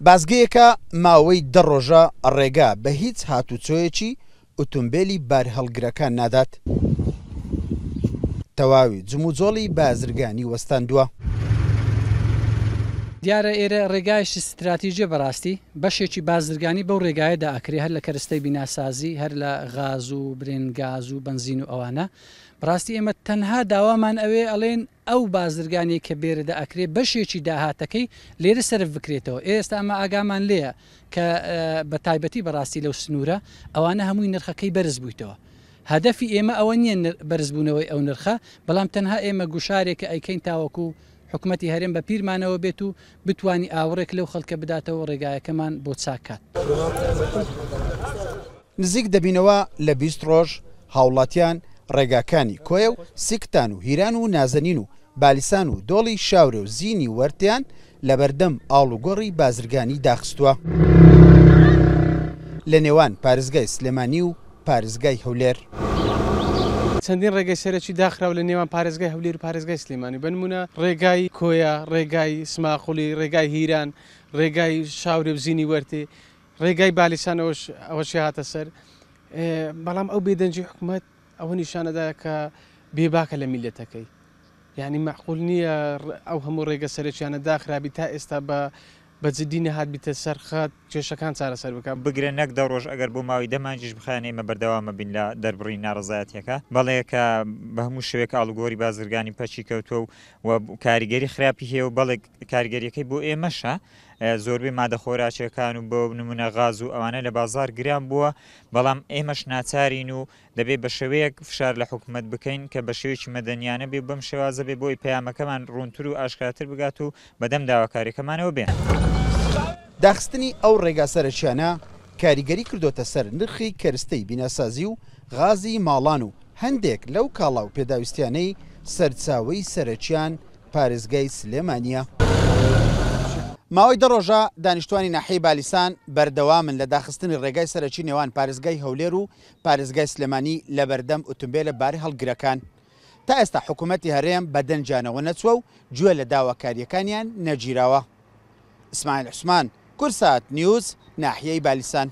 بازگەیەکە ماوەی 10 ڕۆژە ڕێگا بە هیچ هاتوچۆیەکی ئۆتۆمبیلی بار هەڵگرەکان نادات. تەواوی جموجۆڵی بازرگانی وەستاندووە. دیارە ئێرە ڕێگایش استراتیژیە بەڕاستی بەشێکی بازرگانی بەو ڕێگایەدا ئەکرێ هەر لە کەرستەی بیناسازی هەر لە غاز و برێنگاز و بنزین و ئەوانە بەڕاستی ئێمە تەنها داوامان ئەوێ ئەڵێن ئەو بازرگانی کە بێرەدا ئەکرێ بەشێکی داهاتەکەی لێرە سەرف بکرێتەوە. ئێستا ئەمە ئاگامان لێیە کە بە تایبەتی بەڕاستی لەو سنوورە ئەوانە هەمووی نرخەکەی بەرز بوویتەوە. هەدەفی ئێمە ئەوە نییە بەرزبوونەوەی ئەو نرخە، بەڵام تەنها ئێمە گوشارێکە ئەیکەین تاوەکو حکوومەتی هەرێم بە پیرمانەوە بێت و بتوانی ئاوڕێک لەو خەڵکە بداتەوە ڕێگایەکەمان بۆ چاکات. نزیک دەبینەوە لە 20 ڕۆژ هاوڵاتیان ڕێگاکانی کۆیە و سیکتان و هیران و نازەنین و بالیسان و دۆڵی شاورێ و زینی وەرتیان لە بەردەم ئاڵوگۆڕی بازرگانی داخستووە لە نێوان پارێزگای سلێمانی و پارێزگای هەولێر. چەندین ڕێگای سەرەکی داخراو لە نێوان پارێزگای هەولێر و پارێزگای سلێمانی، بنمونە ڕێگای کۆیە، ڕێگای سماخولی، ڕێگای هیران، ڕێگای شاورێ و زینی وەرتێ، ڕێگای بالیسان ئەوەشی هاتە سەر. بەڵام ئەو بێدەنجی حکوومەت ئەوە نیشانەدا کە بێباکە لە میلەتەکەی، یعنی معقول نییە ئەو هەموو ڕێگە سەرەکیانە داخرابی تا ئێستا بە جددی نەهات بیتە سەرخەت کێشەکان چارەسەر بکە بگرێ نەک 10 ڕۆژ ئەگەر بۆ ماوەی 10 مانجیش بخایەنە ئێمە بەردەوامە بین لە دەربڕی ناڕەزایەتیەکە، بەڵێ کە بە هەموو شوێک ئاڵوگۆڕی بازرگانی پەچی کەوتووە و کاریگەری خراپی هەیە و بەڵێ کاریگەریەکەی بۆ ئێمەشە زۆربەی مادە خۆراکیەکان و بۆ نمونە غاز و ئەوانە لە بازار گران بووە، بەڵام ئێمەش ناچارین و دەبێت بە شێوەیەک فشار لە حکوومەت بکەین کە بە شێوەیەکی مەدەنیانە بێ بەم شێوازە بێ بۆی پەیامەکەمان ڕوونتر و ئاشکراتر بگات و بەدەم داواکاریەکەمانەوە بێن. داخستنی ئەو ڕێگا سەرچیانە کاریگەری کردوتە سەر نرخی کەرستەی بینەسازی و غازی ماڵان و هەندێک لەو کاڵا و پێداویستیانەی سەرچاوەی سەرەکیان پارێزگای سلێمانیە. ماوەی 10 ڕۆژە دانیشتوانی ناحیەی بالیسان بەردەوامن لە داخستنی ڕێگای سەرەکی نێوان پارێزگای هەولێر و پارێزگای سلێمانی لە بەردەم ئۆتۆمبیلە باری هەڵگرەکان. تا ئێستا حکوومەتی هەرێم بە دەنجانەوە نەچووە و گوێ لە داواکاریەکانیان نەگیراوە. ئیسماعیل عوسمان، کورسات نیوز، ناحیەی بالیسان.